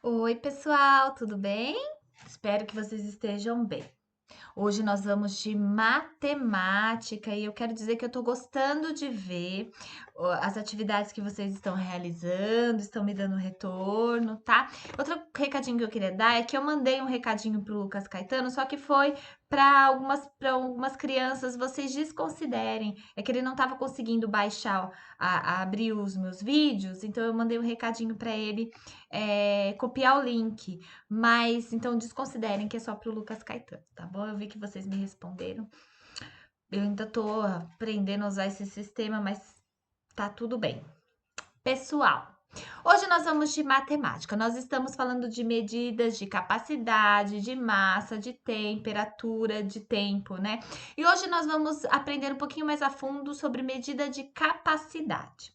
Oi, pessoal, tudo bem? Espero que vocês estejam bem. Hoje nós vamos de matemática e eu quero dizer que eu estou gostando de ver as atividades que vocês estão realizando, estão me dando retorno, tá? Outro recadinho que eu queria dar é que eu mandei um recadinho pro Lucas Caetano, só que foi para algumas crianças, vocês desconsiderem. É que ele não estava conseguindo baixar, abrir os meus vídeos, então eu mandei um recadinho para ele copiar o link. Mas então desconsiderem que é só pro Lucas Caetano, tá bom? Eu vi que vocês me responderam. Eu ainda tô aprendendo a usar esse sistema, mas tá tudo bem. Pessoal, hoje nós vamos de matemática. Nós estamos falando de medidas de capacidade, de massa, de temperatura, de tempo, né? E hoje nós vamos aprender um pouquinho mais a fundo sobre medida de capacidade.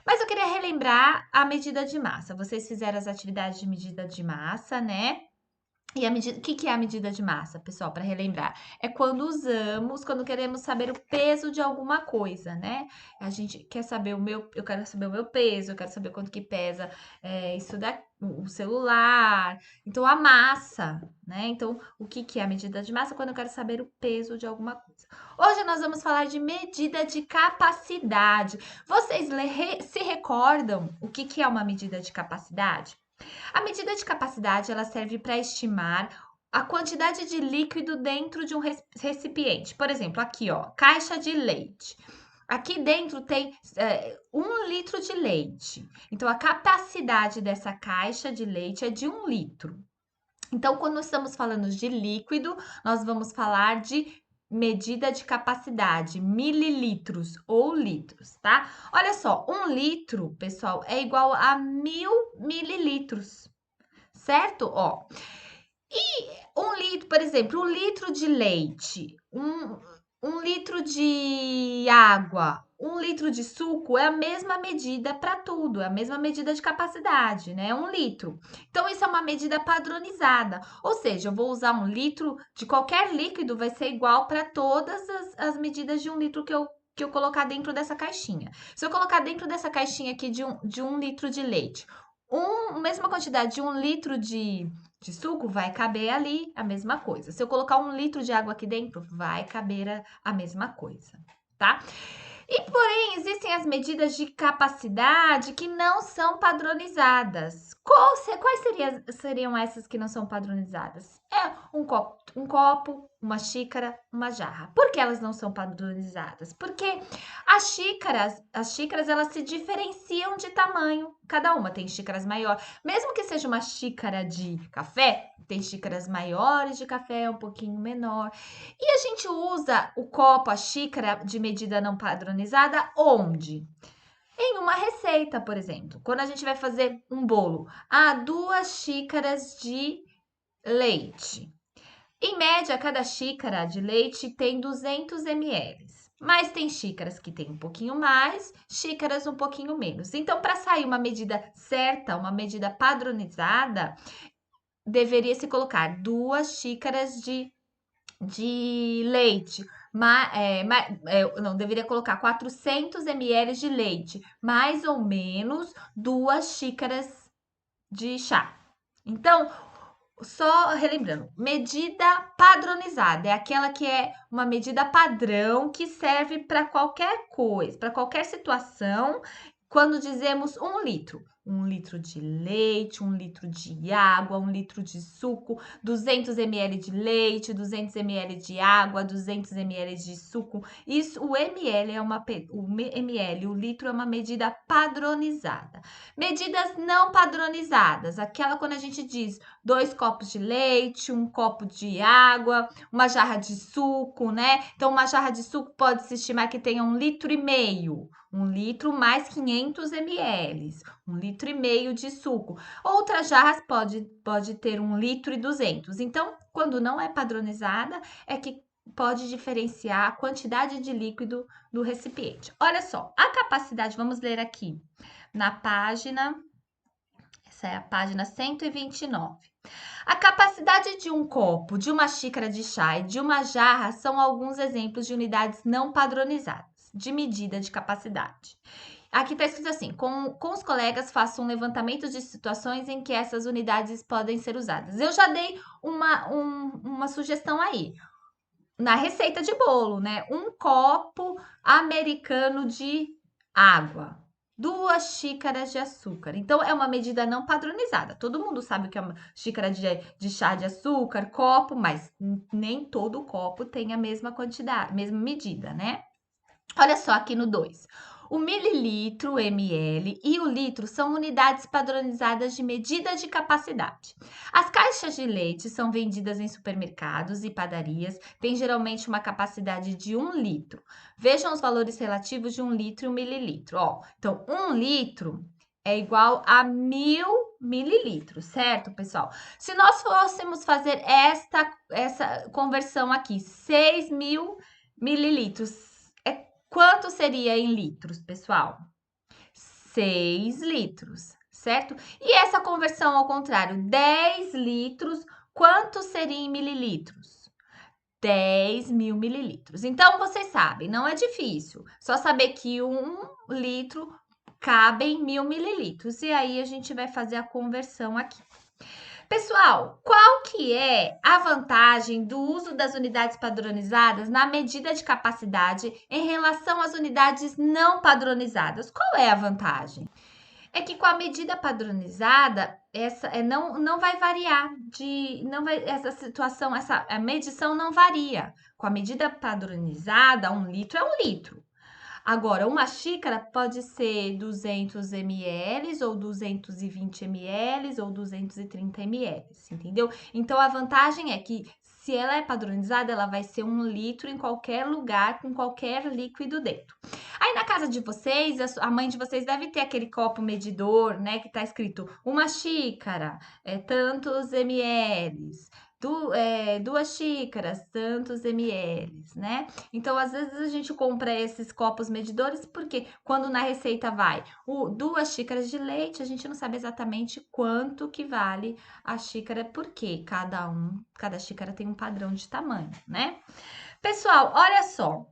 Mas eu queria relembrar a medida de massa. Vocês fizeram as atividades de medida de massa, né? E a medida, o que que é a medida de massa, pessoal, para relembrar? É quando queremos saber o peso de alguma coisa, né? A gente quer saber eu quero saber o meu peso, eu quero saber quanto que pesa isso da, o celular. Então, a massa, né? Então, o que que é a medida de massa? Quando eu quero saber o peso de alguma coisa. Hoje nós vamos falar de medida de capacidade. Vocês se recordam o que que é uma medida de capacidade? A medida de capacidade ela serve para estimar a quantidade de líquido dentro de um recipiente. Por exemplo, aqui, ó, caixa de leite. Aqui dentro tem 1 litro de leite. Então, a capacidade dessa caixa de leite é de 1 litro. Então, quando estamos falando de líquido, nós vamos falar de medida de capacidade, mililitros ou litros, tá? Olha só, 1 litro, pessoal, é igual a 1.000 mililitros, certo? Ó, 1 litro, por exemplo, 1 litro de leite, um litro de água, 1 litro de suco é a mesma medida para tudo, é a mesma medida de capacidade, né? 1 litro. Então, isso é uma medida padronizada. Ou seja, eu vou usar 1 litro de qualquer líquido, vai ser igual para todas as medidas de 1 litro que eu colocar dentro dessa caixinha. Se eu colocar dentro dessa caixinha aqui de um litro de leite, mesma quantidade de 1 litro de suco, vai caber ali a mesma coisa. Se eu colocar 1 litro de água aqui dentro, vai caber a mesma coisa, tá? E, porém, existem as medidas de capacidade que não são padronizadas. Quais seriam essas que não são padronizadas? É um copo, uma xícara, uma jarra. Por que elas não são padronizadas? Porque as xícaras elas se diferenciam de tamanho. Cada uma tem xícaras maiores. Mesmo que seja uma xícara de café, tem xícaras maiores de café, um pouquinho menor. E a gente usa o copo, a xícara de medida não padronizada onde? Em uma receita, por exemplo. Quando a gente vai fazer um bolo, 2 xícaras de leite. Em média, cada xícara de leite tem 200 ml. Mas tem xícaras que tem um pouquinho mais, xícaras um pouquinho menos. Então, para sair uma medida certa, uma medida padronizada, deveria se colocar 2 xícaras de leite, não, deveria colocar 400 ml de leite, mais ou menos 2 xícaras de chá. Então, só relembrando, medida padronizada é aquela que é uma medida padrão que serve para qualquer coisa, para qualquer situação, quando dizemos 1 litro. 1 litro de leite, 1 litro de água, 1 litro de suco, 200 ml de leite, 200 ml de água, 200 ml de suco. Isso, o ml o litro é uma medida padronizada. Medidas não padronizadas, aquela quando a gente diz 2 copos de leite, 1 copo de água, uma jarra de suco, né? Então, uma jarra de suco pode se estimar que tenha 1,5 litro. 1 litro mais 500 ml, 1,5 litro de suco. Outras jarras pode ter 1,2 litro. Então, quando não é padronizada, é que pode diferenciar a quantidade de líquido do recipiente. Olha só, a capacidade, vamos ler aqui na página, essa é a página 129. A capacidade de um copo, de uma xícara de chá e de uma jarra são alguns exemplos de unidades não padronizadas de medida de capacidade. Aqui está escrito assim: com os colegas, faça um levantamento de situações em que essas unidades podem ser usadas. Eu já dei uma sugestão aí, na receita de bolo, né? Um copo americano de água. 2 xícaras de açúcar. Então, é uma medida não padronizada. Todo mundo sabe o que é uma xícara de chá de açúcar, copo, mas nem todo copo tem a mesma quantidade, mesma medida, né? Olha só aqui no 2. O mililitro, o ml e o litro são unidades padronizadas de medida de capacidade. As caixas de leite são vendidas em supermercados e padarias, têm geralmente uma capacidade de 1 litro. Vejam os valores relativos de 1 litro e 1 mililitro. Ó, então, 1 litro é igual a 1000 mililitros, certo, pessoal? Se nós fôssemos fazer essa conversão aqui, 6.000 mililitros, quanto seria em litros, pessoal? 6 litros, certo? E essa conversão ao contrário, 10 litros, quanto seria em mililitros? 10.000 mililitros. Então, vocês sabem, não é difícil. Só saber que 1 litro cabe em 1000 mililitros. E aí, a gente vai fazer a conversão aqui. Pessoal, qual que é a vantagem do uso das unidades padronizadas na medida de capacidade em relação às unidades não padronizadas? Qual é a vantagem? É que com a medida padronizada, não vai variar essa situação, a medição não varia. Com a medida padronizada, 1 litro é 1 litro. Agora, uma xícara pode ser 200 ml ou 220 ml ou 230 ml, entendeu? Então, a vantagem é que se ela é padronizada, ela vai ser 1 litro em qualquer lugar, com qualquer líquido dentro. Aí, na casa de vocês, a mãe de vocês deve ter aquele copo medidor, né? Que tá escrito 1 xícara, tantos ml. 2 xícaras, tantos ml, né? Então, às vezes a gente compra esses copos medidores porque quando na receita vai 2 xícaras de leite, a gente não sabe exatamente quanto que vale a xícara, porque cada xícara tem um padrão de tamanho, né? Pessoal, olha só.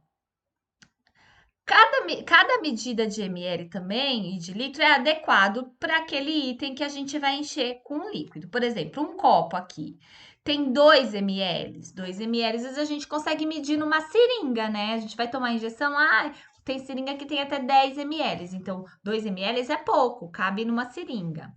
Cada medida de ml também e de litro é adequado para aquele item que a gente vai encher com o líquido. Por exemplo, um copo aqui tem 2 ml. 2 ml, às vezes a gente consegue medir numa seringa, né? A gente vai tomar injeção, tem seringa que tem até 10 ml. Então, 2 ml é pouco, cabe numa seringa.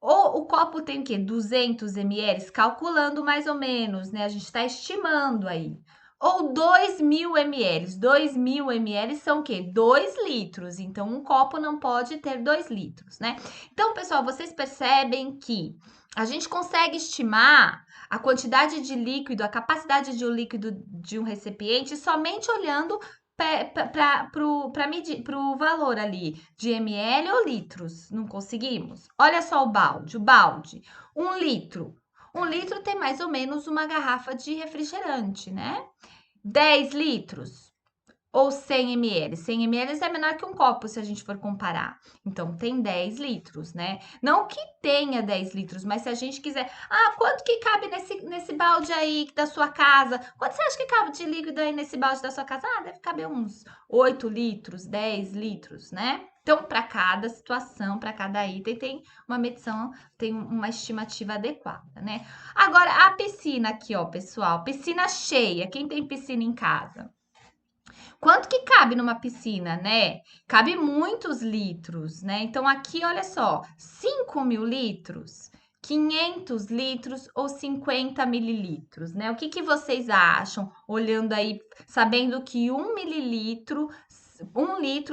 Ou o copo tem o quê? 200 ml, calculando mais ou menos, né? A gente está estimando aí. Ou 2.000 ml. 2.000 ml são o quê? 2 litros. Então, um copo não pode ter 2 litros, né? Então, pessoal, vocês percebem que a gente consegue estimar a quantidade de líquido, a capacidade de um líquido de um recipiente somente olhando para o valor ali de ml ou litros. Não conseguimos? Olha só o balde. 1 litro. 1 litro tem mais ou menos uma garrafa de refrigerante, né? 10 litros ou 100 ml. 100 ml é menor que um copo, se a gente for comparar. Então, tem 10 litros, né? Não que tenha 10 litros, mas se a gente quiser... quanto que cabe nesse balde aí da sua casa? Quanto você acha que cabe de líquido aí nesse balde da sua casa? Deve caber uns 8 litros, 10 litros, né? Então, para cada situação, para cada item, tem uma medição, tem uma estimativa adequada, né? Agora, a piscina aqui, ó, pessoal. Piscina cheia. Quem tem piscina em casa? Quanto que cabe numa piscina, né? Cabe muitos litros, né? Então, aqui, olha só, 5.000 litros, 500 litros ou 50 mililitros, né? O que vocês acham? Olhando aí, sabendo que 1 litro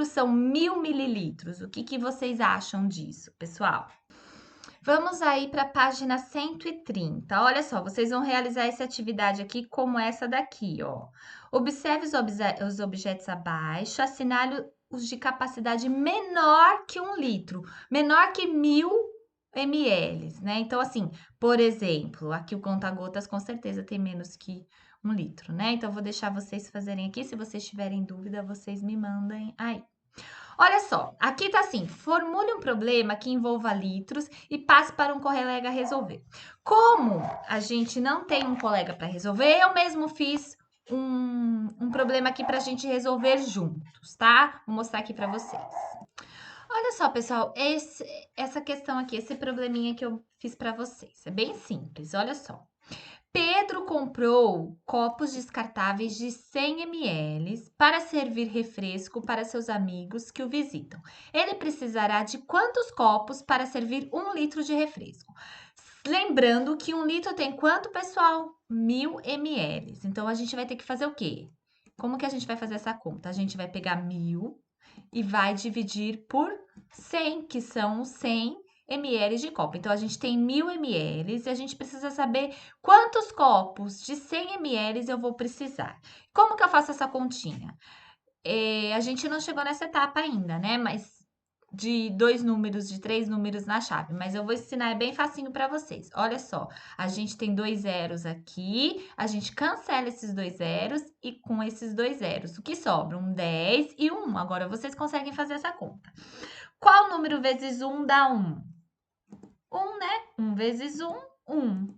são 1.000 mililitros. O que vocês acham disso, pessoal? Vamos aí para a página 130. Olha só, vocês vão realizar essa atividade aqui como essa daqui, ó. Observe os objetos abaixo, assinale os de capacidade menor que 1 litro, menor que 1.000 ml, né? Então, assim, por exemplo, aqui o conta-gotas com certeza tem menos que 1 litro, né? Então, eu vou deixar vocês fazerem aqui. Se vocês tiverem dúvida, vocês me mandem aí. Olha só, aqui tá assim: formule um problema que envolva litros e passe para um colega resolver. Como a gente não tem um colega para resolver, eu mesmo fiz um problema aqui para a gente resolver juntos, tá? Vou mostrar aqui para vocês. Olha só, pessoal, essa questão aqui, esse probleminha que eu fiz para vocês, é bem simples, olha só. Pedro comprou copos descartáveis de 100 ml para servir refresco para seus amigos que o visitam. Ele precisará de quantos copos para servir 1 litro de refresco? Lembrando que 1 litro tem quanto, pessoal? 1000 ml. Então, a gente vai ter que fazer o quê? Como que a gente vai fazer essa conta? A gente vai pegar 1000 e vai dividir por 100, que são os 100 ml de copo. Então, a gente tem 1000 ml e a gente precisa saber quantos copos de 100 ml eu vou precisar. Como que eu faço essa continha? A gente não chegou nessa etapa ainda, né? Mas de 2 números, de 3 números na chave. Mas eu vou ensinar, é bem facinho para vocês. Olha só, a gente tem 2 zeros aqui, a gente cancela esses 2 zeros e com esses 2 zeros, o que sobra? Um 10 e um 1. Agora vocês conseguem fazer essa conta. Qual número vezes 1 dá 1? 1, né? 1 vezes 1, 1.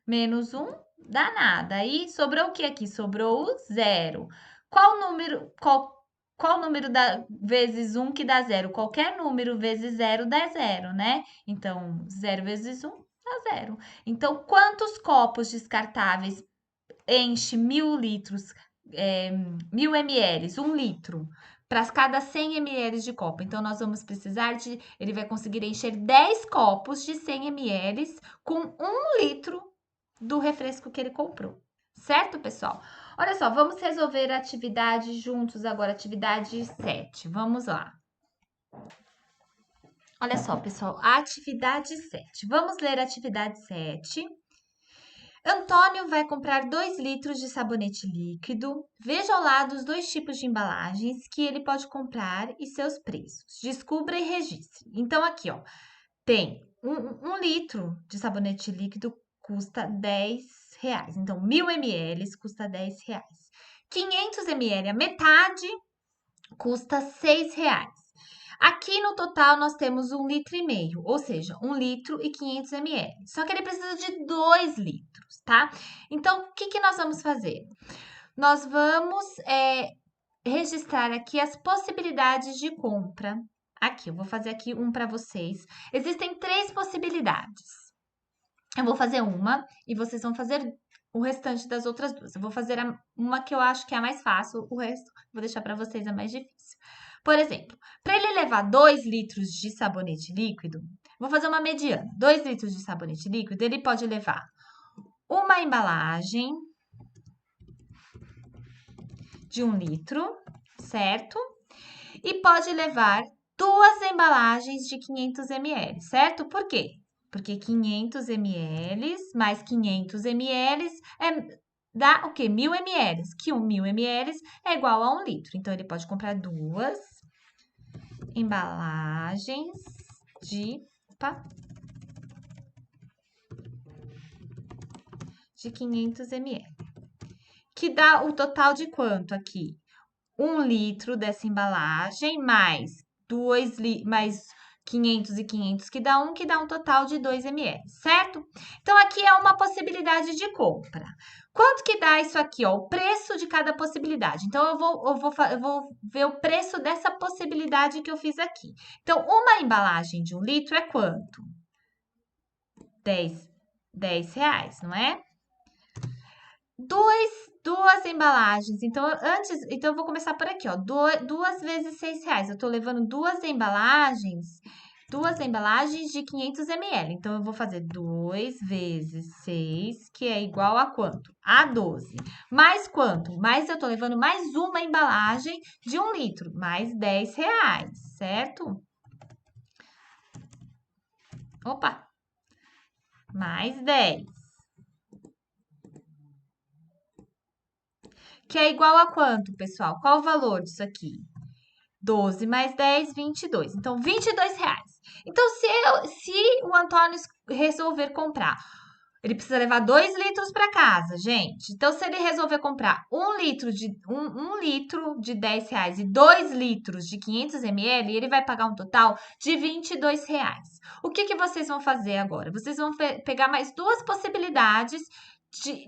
Menos 1 dá nada. Aí sobrou o que aqui? Sobrou o 0. Qual número vezes 1 que dá 0? Qualquer número vezes 0 dá 0, né? Então, 0 vezes 1 dá 0. Então, quantos copos descartáveis enche 1000 litros, 1000 ml, 1 litro, para cada 100 ml de copo? Então, nós vamos precisar de... Ele vai conseguir encher 10 copos de 100 ml com 1 litro do refresco que ele comprou. Certo, pessoal? Olha só, vamos resolver a atividade juntos agora, atividade 7. Vamos lá. Olha só, pessoal, a atividade 7. Vamos ler a atividade 7. Antônio vai comprar 2 litros de sabonete líquido. Veja ao lado os 2 tipos de embalagens que ele pode comprar e seus preços. Descubra e registre. Então, aqui, ó, tem 1 litro de sabonete líquido custa 10 reais. Então, 1000 ml custa 10 reais. 500 ml, a metade, custa 6 reais. Aqui no total nós temos 1,5 litro, ou seja, 1 litro e 500 ml. Só que ele precisa de 2 litros, tá? Então, o que nós vamos fazer? Nós vamos registrar aqui as possibilidades de compra. Aqui, eu vou fazer aqui um para vocês. Existem 3 possibilidades. Eu vou fazer uma e vocês vão fazer o restante das outras 2. Eu vou fazer uma que eu acho que é a mais fácil, o resto vou deixar para vocês a mais difícil. Por exemplo, para ele levar 2 litros de sabonete líquido, vou fazer uma mediana. 2 litros de sabonete líquido, ele pode levar uma embalagem de 1 litro, certo? E pode levar 2 embalagens de 500 ml, certo? Por quê? Porque 500 ml mais 500 ml dá o quê? 1000 ml, que 1000 ml é igual a 1 litro. Então, ele pode comprar 2 embalagens de 500 ml. Que dá o total de quanto aqui? 1 litro dessa embalagem mais 500 e 500 que dá um total de 2 ml, certo? Então, aqui é uma possibilidade de compra. Quanto que dá isso aqui, ó? O preço de cada possibilidade. Então, eu vou ver o preço dessa possibilidade que eu fiz aqui. Então, uma embalagem de 1 litro é quanto? 10 reais, não é? Duas embalagens. Então, eu vou começar por aqui, ó. 2 vezes 6 reais. Eu tô levando 2 embalagens de 500 ml. Então, eu vou fazer 2 vezes 6, que é igual a quanto? A 12. Mais quanto? Mais eu tô levando mais uma embalagem de 1 litro, mais 10 reais, certo? Opa! Mais 10. Que é igual a quanto, pessoal? Qual o valor disso aqui? 12 mais 10, 22. Então, 22 reais. Então, se o Antônio resolver comprar, ele precisa levar 2 litros para casa, gente. Então, se ele resolver comprar 1 litro de 10 reais e 2 litros de 500 ml, ele vai pagar um total de 22 reais. O que vocês vão fazer agora? Vocês vão pegar mais 2 possibilidades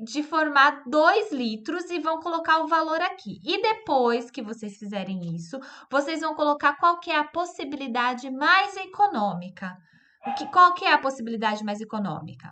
de formar 2 litros e vão colocar o valor aqui. E depois que vocês fizerem isso, vocês vão colocar qual que é a possibilidade mais econômica. Qual que é a possibilidade mais econômica?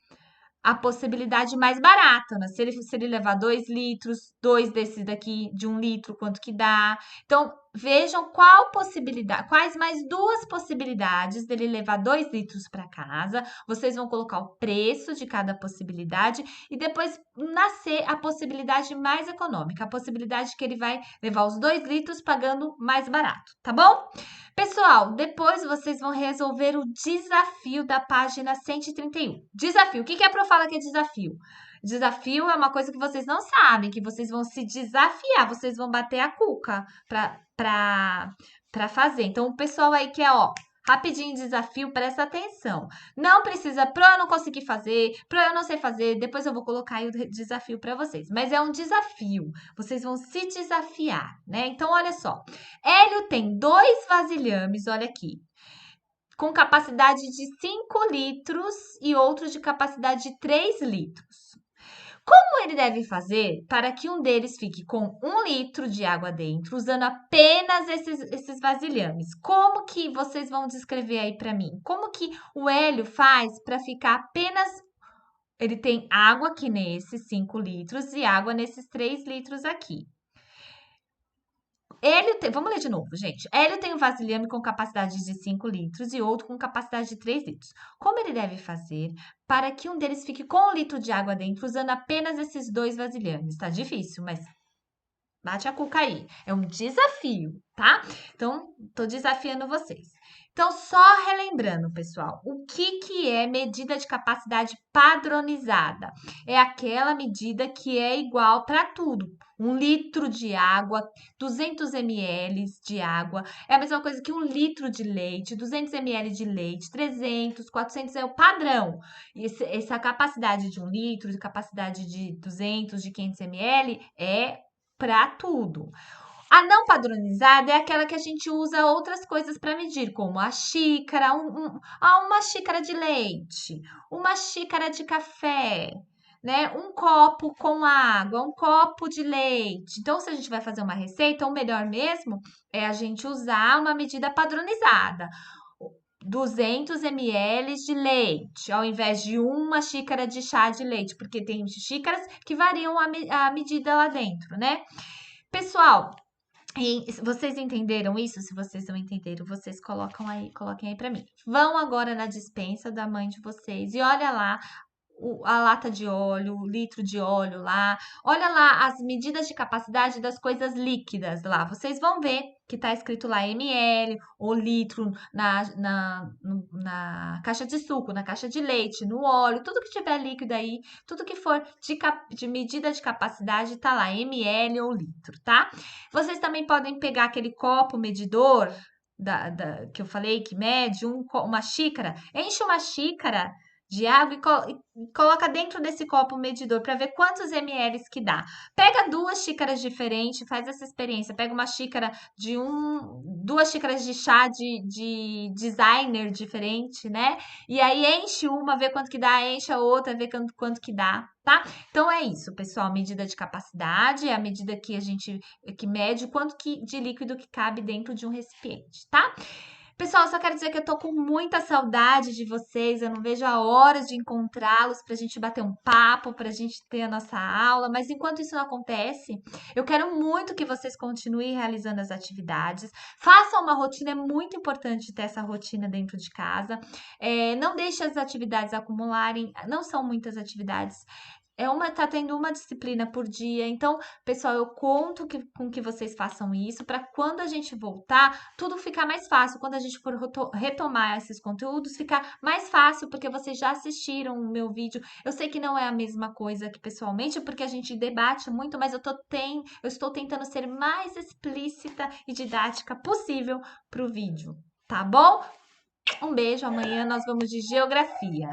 A possibilidade mais barata, né? Se ele levar 2 litros, 2 desses daqui de 1 litro, quanto que dá? Então, vejam quais mais 2 possibilidades dele levar 2 litros para casa. Vocês vão colocar o preço de cada possibilidade e depois nascer a possibilidade mais econômica, a possibilidade que ele vai levar os 2 litros pagando mais barato, tá bom? Pessoal, depois vocês vão resolver o desafio da página 131. Desafio, o que a Pro fala que é desafio? Desafio é uma coisa que vocês não sabem, que vocês vão se desafiar, vocês vão bater a cuca para fazer. Então, o pessoal aí que é, ó, rapidinho desafio, presta atenção. Não precisa, Pro, eu não consegui fazer, Pro, eu não sei fazer, depois eu vou colocar aí o desafio para vocês. Mas é um desafio, vocês vão se desafiar, né? Então, olha só, Hélio tem 2 vasilhames, olha aqui, com capacidade de 5 litros e outro de capacidade de 3 litros. Como ele deve fazer para que um deles fique com 1 litro de água dentro, usando apenas esses vasilhames? Como que vocês vão descrever aí para mim? Como que o Hélio faz para ficar apenas... Ele tem água aqui nesses 5 litros e água nesses 3 litros aqui. Vamos ler de novo, gente. Hélio tem um vasilhame com capacidade de 5 litros e outro com capacidade de 3 litros. Como ele deve fazer para que um deles fique com 1 litro de água dentro, usando apenas esses 2 vasilhames? Tá difícil, mas bate a cuca aí. É um desafio, tá? Então, tô desafiando vocês. Então, só relembrando, pessoal, o que é medida de capacidade padronizada? É aquela medida que é igual para tudo. 1 litro de água, 200 ml de água, é a mesma coisa que 1 litro de leite, 200 ml de leite, 300, 400 é o padrão. Essa capacidade de 1 litro, de capacidade de 200, de 500 ml é para tudo. A não padronizada é aquela que a gente usa outras coisas para medir, como a xícara, uma xícara de leite, uma xícara de café, né? Um copo com água, um copo de leite. Então, se a gente vai fazer uma receita, o melhor mesmo é a gente usar uma medida padronizada. 200 ml de leite, ao invés de uma xícara de chá de leite, porque tem xícaras que variam a medida lá dentro, né? Pessoal, vocês entenderam isso? Se vocês não entenderam, vocês coloquem aí para mim. Vão agora na despensa da mãe de vocês e olha lá a lata de óleo, o litro de óleo lá. Olha lá as medidas de capacidade das coisas líquidas lá. Vocês vão ver que tá escrito lá ml ou litro na caixa de suco, na caixa de leite, no óleo, tudo que tiver líquido aí, tudo que for de medida de capacidade tá lá, ml ou litro, tá? Vocês também podem pegar aquele copo medidor que eu falei que mede uma xícara, enche uma xícara de água e coloca dentro desse copo medidor para ver quantos ml que dá. Pega 2 xícaras diferentes, faz essa experiência. Pega uma xícara de 2 xícaras de chá de designer diferente, né? E aí enche uma, vê quanto que dá, enche a outra, vê quanto que dá, tá? Então é isso, pessoal. Medida de capacidade é a medida que a gente que mede o quanto de líquido que cabe dentro de um recipiente, tá? Pessoal, só quero dizer que eu tô com muita saudade de vocês, eu não vejo a hora de encontrá-los pra gente bater um papo, pra gente ter a nossa aula, mas enquanto isso não acontece, eu quero muito que vocês continuem realizando as atividades, façam uma rotina, é muito importante ter essa rotina dentro de casa, não deixe as atividades acumularem, não são muitas atividades, tá tendo uma disciplina por dia. Então, pessoal, eu conto com que vocês façam isso para quando a gente voltar, tudo ficar mais fácil. Quando a gente for retomar esses conteúdos, ficar mais fácil, porque vocês já assistiram o meu vídeo. Eu sei que não é a mesma coisa que pessoalmente, porque a gente debate muito, mas eu estou tentando ser mais explícita e didática possível para o vídeo, tá bom? Um beijo, amanhã nós vamos de geografia.